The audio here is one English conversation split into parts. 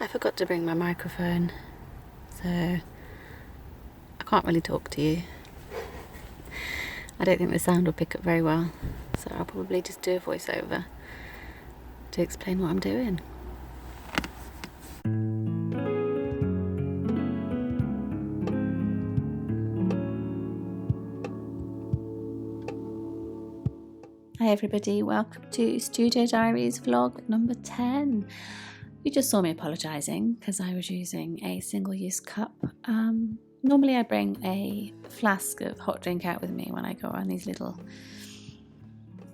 I forgot to bring my microphone, so I can't really talk to you. I don't think the sound will pick up very well, so I'll probably just do a voiceover to explain what I'm doing. Hi everybody, welcome to Studio Diaries vlog number 10. You just saw me apologising because I was using a single-use cup. Normally I bring a flask of hot drink out with me when I go on these little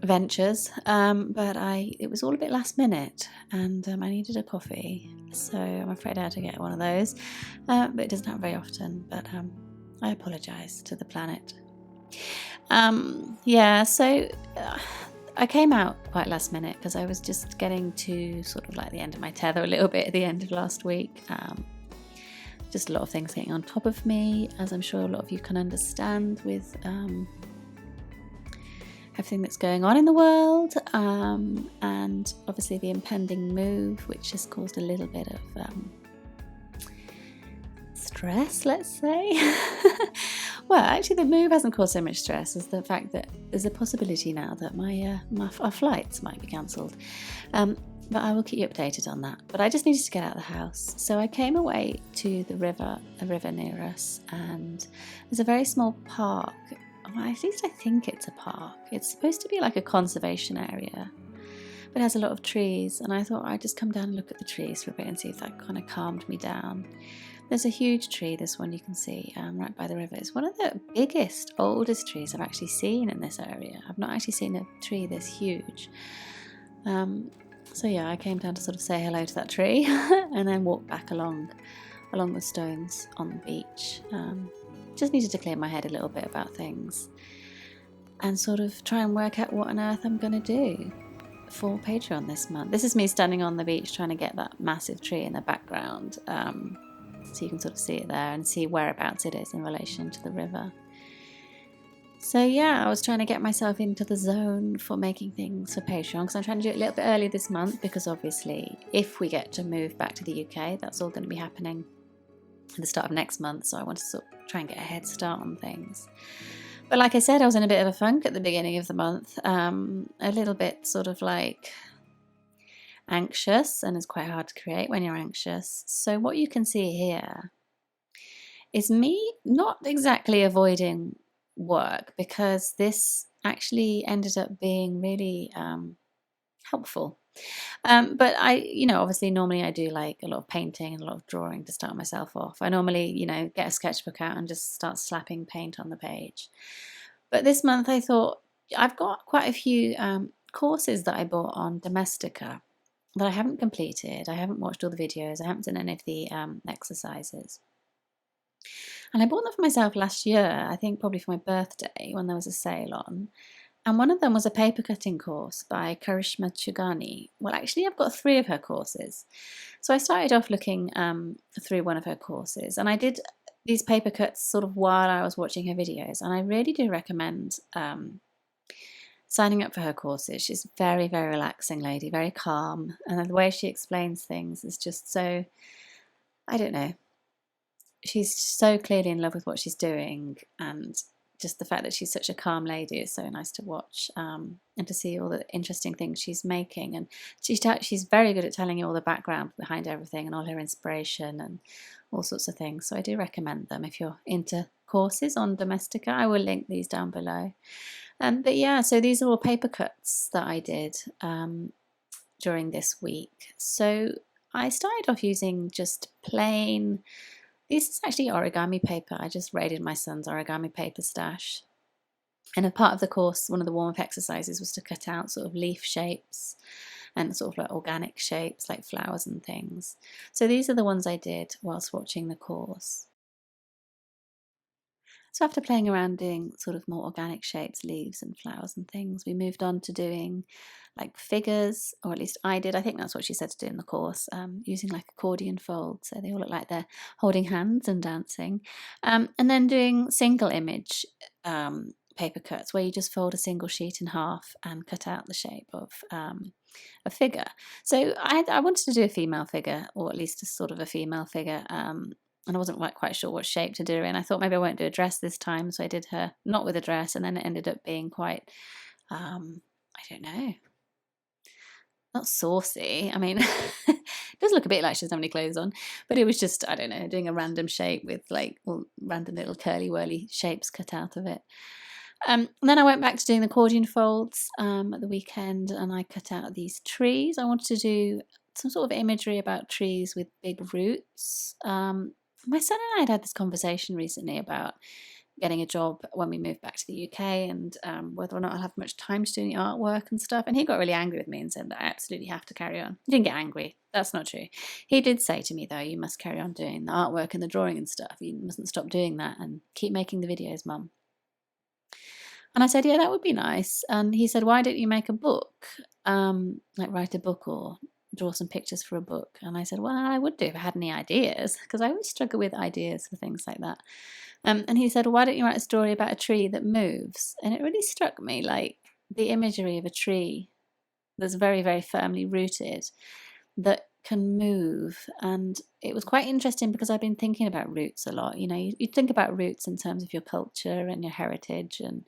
ventures, but it was all a bit last minute and I needed a coffee, so I'm afraid I had to get one of those, but it doesn't happen very often, but I apologise to the planet. I came out quite last minute because I was just getting to sort of like the end of my tether a little bit at the end of last week. Just a lot of things getting on top of me, as I'm sure a lot of you can understand with everything that's going on in the world, and obviously the impending move, which has caused a little bit of stress, let's say. Well, actually the move hasn't caused so much stress as the fact that there's a possibility now that our flights might be cancelled, but I will keep you updated on that. But I just needed to get out of the house, so I came away to a river near us, and there's a very small park. Well, at least I think it's a park. It's supposed to be like a conservation area, but it has a lot of trees, and I thought I'd just come down and look at the trees for a bit and see if that kind of calmed me down. There's a huge tree, this one you can see, right by the river. It's one of the biggest, oldest trees I've actually seen in this area. I've not actually seen a tree this huge. So yeah, I came down to sort of say hello to that tree and then walk back along the stones on the beach. Just needed to clear my head a little bit about things and sort of try and work out what on earth I'm going to do for Patreon this month. This is me standing on the beach trying to get that massive tree in the background, so you can sort of see it there and see whereabouts it is in relation to the river. So yeah, I was trying to get myself into the zone for making things for Patreon, because I'm trying to do it a little bit earlier this month, because obviously if we get to move back to the UK, that's all going to be happening at the start of next month, so I want to sort of try and get a head start on things. But like I said, I was in a bit of a funk at the beginning of the month, a little bit sort of like anxious, and it's quite hard to create when you're anxious. So what you can see here is me not exactly avoiding work, because this actually ended up being really helpful. But obviously normally I do like a lot of painting and a lot of drawing to start myself off. I normally, get a sketchbook out and just start slapping paint on the page. But this month I thought, I've got quite a few courses that I bought on Domestika that I haven't completed. I haven't watched all the videos. I haven't done any of the exercises. And I bought them for myself last year, I think probably for my birthday, when there was a sale on. And one of them was a paper cutting course by Karishma Chugani. Well, actually, I've got 3 of her courses. So I started off looking through one of her courses, and I did these paper cuts sort of while I was watching her videos. And I really do recommend signing up for her courses. She's a very, very relaxing lady, very calm, and the way she explains things is just so, I don't know, she's so clearly in love with what she's doing, and just the fact that she's such a calm lady is so nice to watch, and to see all the interesting things she's making. And she's very good at telling you all the background behind everything and all her inspiration and all sorts of things. So I do recommend them if you're into courses on Domestika. I will link these down below. But yeah, so these are all paper cuts that I did during this week. So I started off using just plain, this is actually origami paper. I just raided my son's origami paper stash. And a part of the course, one of the warm-up exercises was to cut out sort of leaf shapes and sort of like organic shapes like flowers and things. So these are the ones I did whilst watching the course. So after playing around doing sort of more organic shapes, leaves and flowers and things, we moved on to doing like figures, or at least I did. I think that's what she said to do in the course, using like accordion folds, so they all look like they're holding hands and dancing. And then doing single image paper cuts, where you just fold a single sheet in half and cut out the shape of a figure. So I wanted to do a female figure, or at least a sort of a female figure. And I wasn't quite sure what shape to do her in. I thought maybe I won't do a dress this time, so I did her not with a dress, and then it ended up being quite, I don't know, not saucy. I mean, it does look a bit like she doesn't have any clothes on, but it was just, I don't know, doing a random shape with like random little curly whirly shapes cut out of it. And then I went back to doing the accordion folds at the weekend, and I cut out these trees. I wanted to do some sort of imagery about trees with big roots. My son and I had this conversation recently about getting a job when we moved back to the UK, and whether or not I'll have much time to do any artwork and stuff. And he got really angry with me and said that I absolutely have to carry on. He didn't get angry. That's not true. He did say to me, though, you must carry on doing the artwork and the drawing and stuff. You mustn't stop doing that and keep making the videos, Mum. And I said, yeah, that would be nice. And he said, why don't you make a book? Like write a book or draw some pictures for a book. And I said, well, I would do if I had any ideas, because I always struggle with ideas for things like that. And he said, why don't you write a story about a tree that moves? And it really struck me, like the imagery of a tree that's very, very firmly rooted, that can move. And it was quite interesting because I've been thinking about roots a lot. You know, you think about roots in terms of your culture and your heritage, and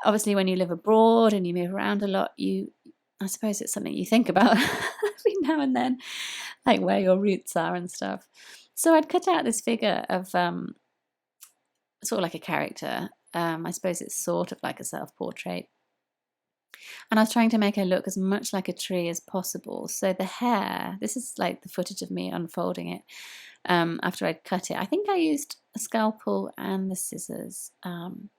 obviously when you live abroad and you move around a lot, I suppose it's something you think about every now and then, like where your roots are and stuff. So I'd cut out this figure of sort of like a character. I suppose it's sort of like a self-portrait. And I was trying to make her look as much like a tree as possible. So the hair, this is like the footage of me unfolding it after I'd cut it. I think I used a scalpel and the scissors. And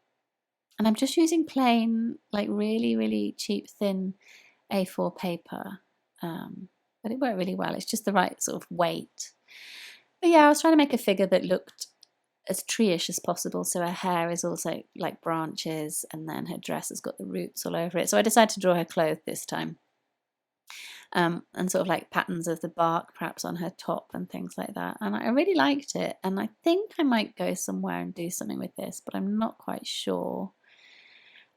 I'm just using plain, like really, really cheap, thin A4 paper. But it worked really well. It's just the right sort of weight. But yeah, I was trying to make a figure that looked as tree-ish as possible, so her hair is also like branches, and then her dress has got the roots all over it. So I decided to draw her clothes this time, and sort of like patterns of the bark perhaps on her top and things like that. And I really liked it, and I think I might go somewhere and do something with this, but I'm not quite sure.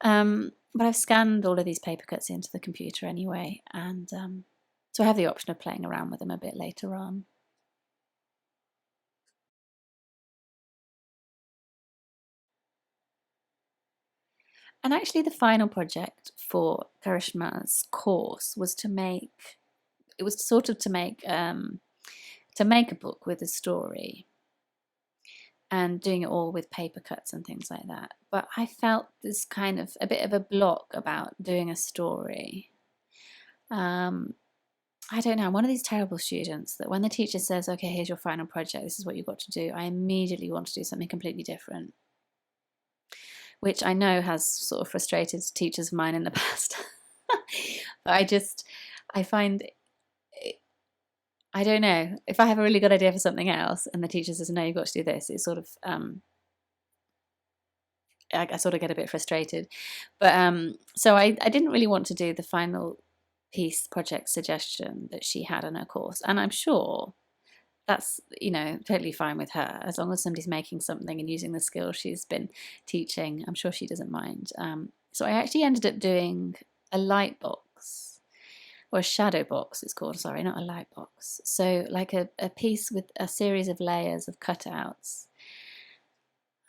But I've scanned all of these paper cuts into the computer anyway, and so I have the option of playing around with them a bit later on. And actually, the final project for Karishma's course was to make, it was sort of to make a book with a story, and doing it all with paper cuts and things like that. But I felt this kind of a bit of a block about doing a story. I don't know, I'm one of these terrible students that when the teacher says, okay, here's your final project, this is what you've got to do, I immediately want to do something completely different, which I know has sort of frustrated teachers of mine in the past. But I find, I don't know, if I have a really good idea for something else and the teacher says, no, you've got to do this, it's sort of, I sort of get a bit frustrated. But so I didn't really want to do the final piece project suggestion that she had in her course. And I'm sure that's, you know, totally fine with her. As long as somebody's making something and using the skills she's been teaching, I'm sure she doesn't mind. So I actually ended up doing a light box, or a shadow box it's called, sorry, not a light box. So like a piece with a series of layers of cutouts.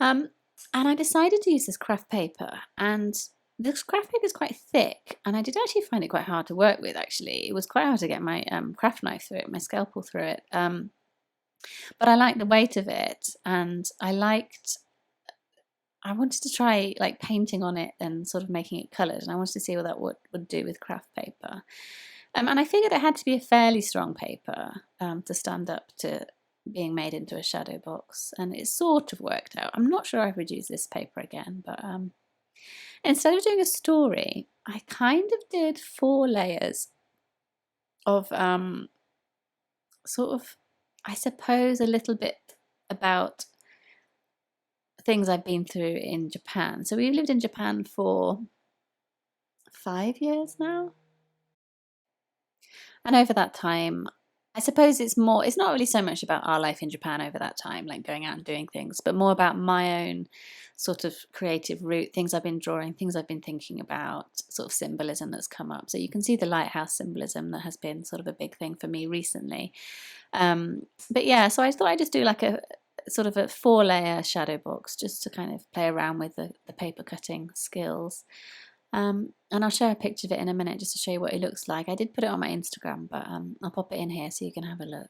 And I decided to use this craft paper, and this craft paper is quite thick, and I did actually find it quite hard to work with, actually. It was quite hard to get my craft knife through it, my scalpel through it. But I liked the weight of it, and I wanted to try like painting on it and sort of making it coloured, and I wanted to see what that would do with craft paper. And I figured it had to be a fairly strong paper to stand up to being made into a shadow box, and it sort of worked out. I'm not sure I would use this paper again, but instead of doing a story, I kind of did 4 layers of sort of, I suppose, a little bit about things I've been through in Japan. So we've lived in Japan for 5 years now. And over that time, I suppose it's not really so much about our life in Japan over that time, like going out and doing things, but more about my own sort of creative route, things I've been drawing, things I've been thinking about, sort of symbolism that's come up. So you can see the lighthouse symbolism that has been sort of a big thing for me recently. But yeah, so I thought I'd just do like a sort of a 4-layer shadow box just to kind of play around with the paper cutting skills. And I'll share a picture of it in a minute just to show you what it looks like. I did put it on my Instagram, but I'll pop it in here so you can have a look.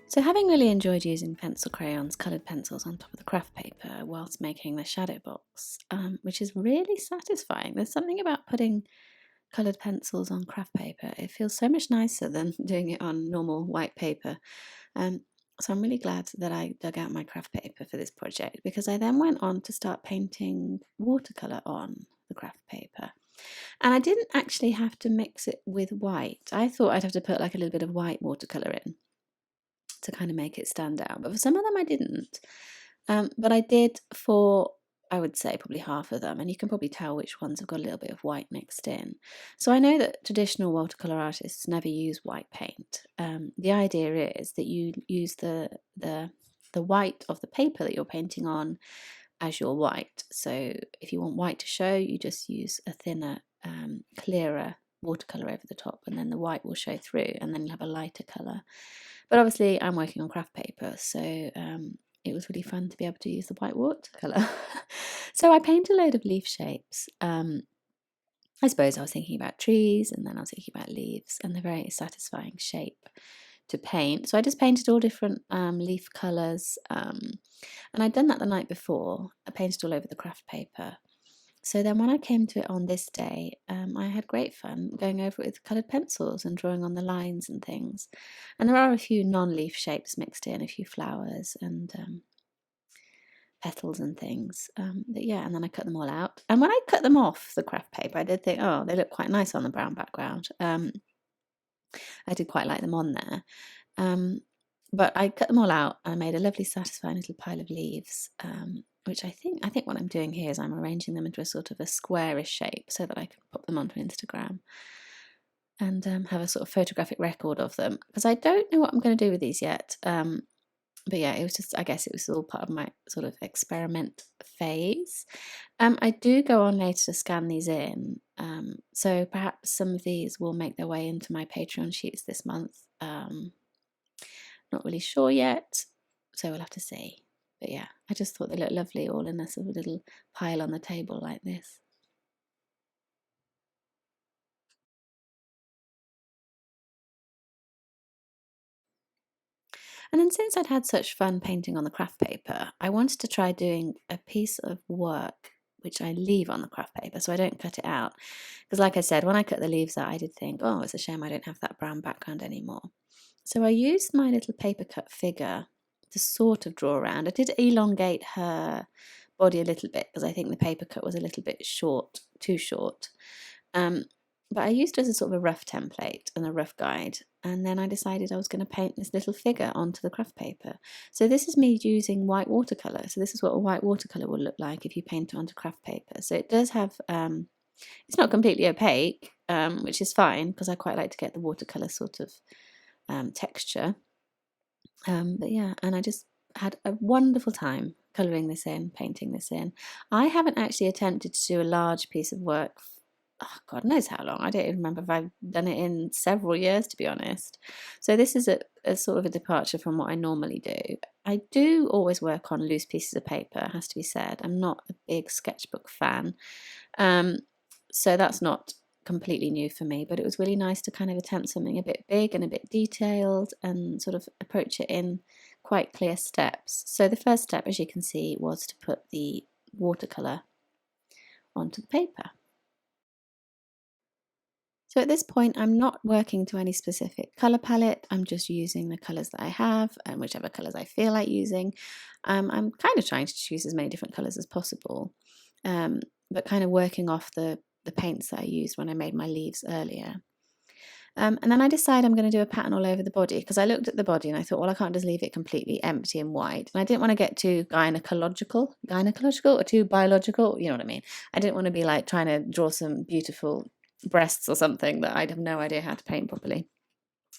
So having really enjoyed using pencil crayons, coloured pencils on top of the craft paper whilst making the shadow box, which is really satisfying. There's something about putting coloured pencils on craft paper. It feels so much nicer than doing it on normal white paper. Um, so I'm really glad that I dug out my craft paper for this project, because I then went on to start painting watercolour on the craft paper. And I didn't actually have to mix it with white. I thought I'd have to put like a little bit of white watercolour in to kind of make it stand out. But for some of them I didn't. But I did for, I would say, probably half of them, and you can probably tell which ones have got a little bit of white mixed in. So I know that traditional watercolour artists never use white paint. The idea is that you use the white of the paper that you're painting on as your white. So if you want white to show, you just use a thinner, clearer watercolour over the top, and then the white will show through, and then you'll have a lighter colour. But obviously I'm working on craft paper, so it was really fun to be able to use the white watercolour. So I paint a load of leaf shapes. I suppose I was thinking about trees, and then I was thinking about leaves, and they're very satisfying shape to paint. So I just painted all different leaf colours, and I'd done that the night before. I painted all over the craft paper. So then when I came to it on this day, I had great fun going over it with coloured pencils and drawing on the lines and things. And there are a few non-leaf shapes mixed in, a few flowers and petals and things. But yeah, and then I cut them all out. And when I cut them off the craft paper, I did think, oh, they look quite nice on the brown background. I did quite like them on there. But I cut them all out and I made a lovely satisfying little pile of leaves, which I think what I'm doing here is I'm arranging them into a sort of a squarish shape so that I can pop them onto Instagram and have a sort of photographic record of them, because I don't know what I'm going to do with these yet. But yeah, it was just, I guess it was all part of my sort of experiment phase. I do go on later to scan these in, so perhaps some of these will make their way into my Patreon sheets this month. Not really sure yet, so we'll have to see. But yeah, I just thought they looked lovely all in a sort of little pile on the table like this. And then since I'd had such fun painting on the craft paper, I wanted to try doing a piece of work which I leave on the craft paper so I don't cut it out. Because like I said, when I cut the leaves out, I did think, oh, it's a shame I don't have that brown background anymore. So I used my little paper cut figure to sort of draw around. I did elongate her body a little bit because I think the paper cut was a little bit short, too short. But I used it as a sort of a rough template and a rough guide, and then I decided I was going to paint this little figure onto the craft paper. So this is me using white watercolour. So this is what a white watercolour will look like if you paint it onto craft paper. So it does have, it's not completely opaque, which is fine because I quite like to get the watercolour sort of texture. But yeah, and I just had a wonderful time colouring this in, painting this in. I haven't actually attempted to do a large piece of work God knows how long. I don't even remember if I've done it in several years, to be honest. So this is a sort of a departure from what I normally do. I do always work on loose pieces of paper, has to be said. I'm not a big sketchbook fan. Um, so that's not completely new for me, but it was really nice to kind of attempt something a bit big and a bit detailed and sort of approach it in quite clear steps. So the first step, as you can see, was to put the watercolour onto the paper. So at this point, I'm not working to any specific colour palette. I'm just using the colours that I have and whichever colours I feel like using. I'm kind of trying to choose as many different colours as possible, but kind of working off the paints that I used when I made my leaves earlier. And then I decide I'm going to do a pattern all over the body because I looked at the body and I thought, well, I can't just leave it completely empty and white. And I didn't want to get too gynecological or too biological, you know what I mean? I didn't want to be like trying to draw some beautiful breasts or something that I'd have no idea how to paint properly.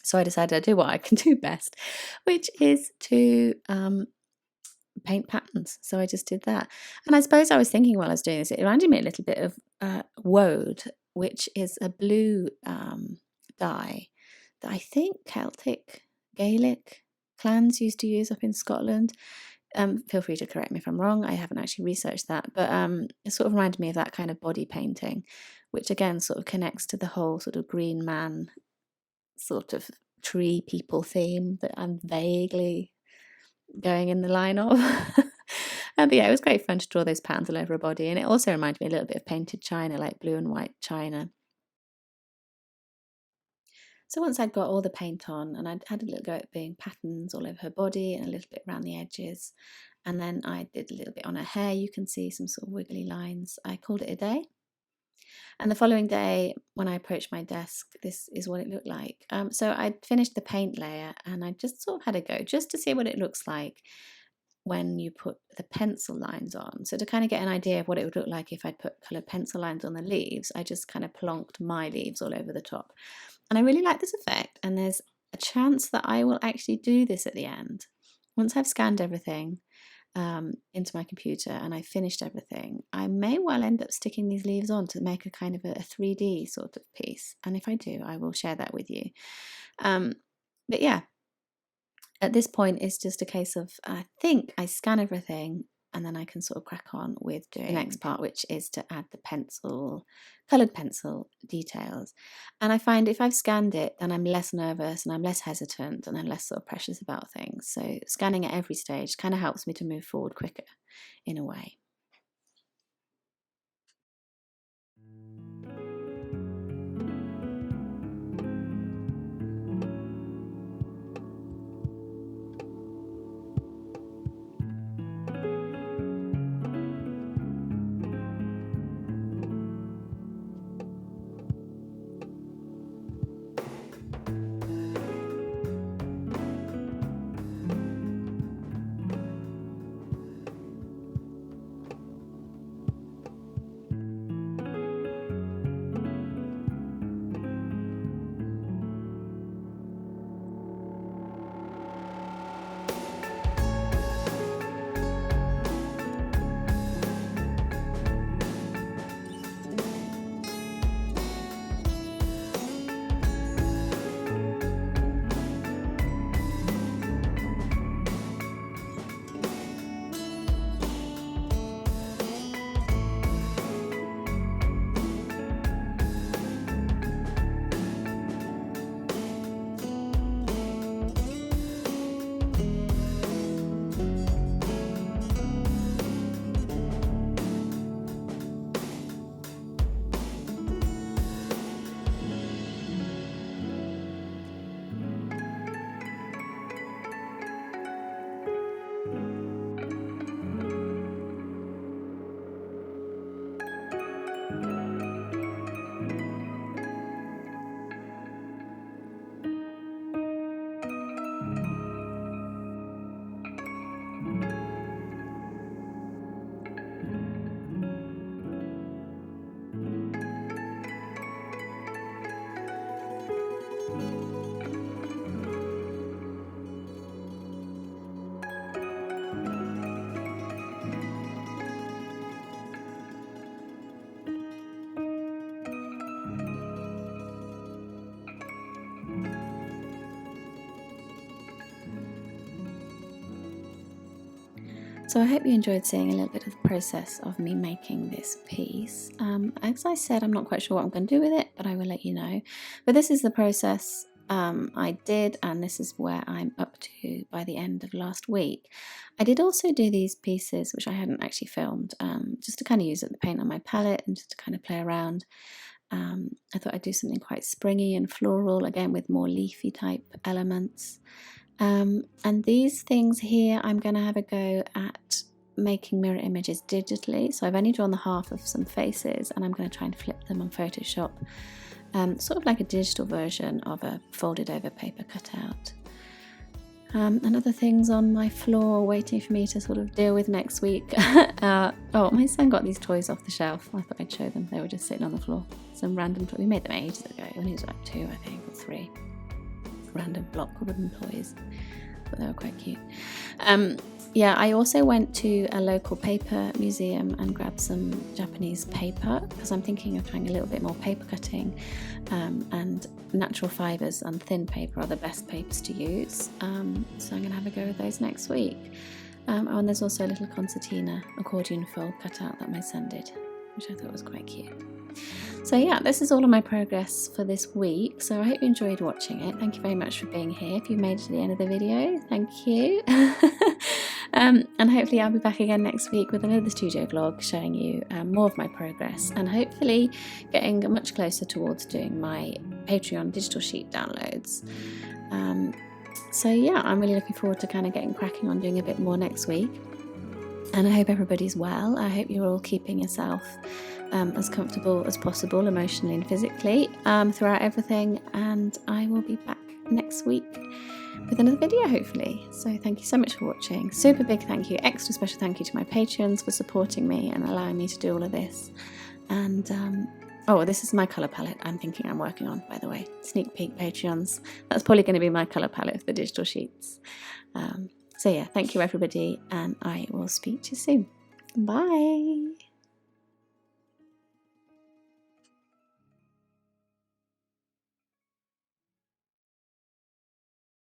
So I decided I'd do what I can do best, which is to paint patterns. So I just did that. And I suppose I was thinking while I was doing this, it reminded me a little bit of woad, which is a blue dye that I think Celtic, Gaelic clans used to use up in Scotland. Feel free to correct me if I'm wrong. I haven't actually researched that, but it sort of reminded me of that kind of body painting, which again sort of connects to the whole sort of green man sort of tree people theme that I'm vaguely going in the line of. But yeah, it was great fun to draw those patterns all over a body, and it also reminded me a little bit of painted china, like blue and white china. So once I'd got all the paint on and I'd had a little go at being patterns all over her body and a little bit around the edges, and then I did a little bit on her hair, you can see some sort of wiggly lines, I called it a day. And the following day, when I approached my desk, this is what it looked like. So I'd finished the paint layer and I just sort of had a go just to see what it looks like when you put the pencil lines on. So to kind of get an idea of what it would look like if I'd put coloured pencil lines on the leaves, I just kind of plonked my leaves all over the top. And I really like this effect, and there's a chance that I will actually do this at the end. Once I've scanned everything into my computer and I've finished everything, I may well end up sticking these leaves on to make a kind of a 3D sort of piece. And if I do, I will share that with you. But yeah, at this point, it's just a case of I think I scan everything and then I can sort of crack on with doing the next part, which is to add the coloured pencil details. And I find if I've scanned it, then I'm less nervous and I'm less hesitant and I'm less sort of precious about things. So scanning at every stage kind of helps me to move forward quicker in a way. So I hope you enjoyed seeing a little bit of the process of me making this piece. As I said, I'm not quite sure what I'm going to do with it, but I will let you know. But this is the process I did, and this is where I'm up to by the end of last week. I did also do these pieces, which I hadn't actually filmed, just to kind of use the paint on my palette and just to kind of play around. I thought I'd do something quite springy and floral, again with more leafy type elements. And these things here, I'm going to have a go at making mirror images digitally. So I've only drawn the half of some faces, and I'm going to try and flip them on Photoshop, sort of like a digital version of a folded over paper cutout. And other things on my floor waiting for me to sort of deal with next week. Oh, my son got these toys off the shelf. I thought I'd show them. They were just sitting on the floor. Some random toys. We made them ages ago when he was like 2, I think, or 3. Random block wooden toys, but they were quite cute. Yeah, I also went to a local paper museum and grabbed some Japanese paper because I'm thinking of trying a little bit more paper cutting, and natural fibres and thin paper are the best papers to use, so I'm going to have a go with those next week. Oh, and there's also a little concertina accordion fold cut out that my son did, which I thought was quite cute. So yeah, this is all of my progress for this week, so I hope you enjoyed watching it. Thank you very much for being here. If you've made it to the end of the video, thank you. And hopefully I'll be back again next week with another studio vlog showing you more of my progress, and hopefully getting much closer towards doing my Patreon digital sheet downloads. So yeah, I'm really looking forward to kind of getting cracking on doing a bit more next week. And I hope everybody's well. I hope you're all keeping yourself as comfortable as possible emotionally and physically throughout everything, and I will be back next week with another video hopefully. So thank you so much for watching. Super big thank you, extra special thank you to my patrons for supporting me and allowing me to do all of this. And oh, this is my colour palette I'm thinking I'm working on, by the way. Sneak peek Patreons. That's probably going to be my colour palette for the digital sheets. So yeah, thank you everybody, and I will speak to you soon. Bye.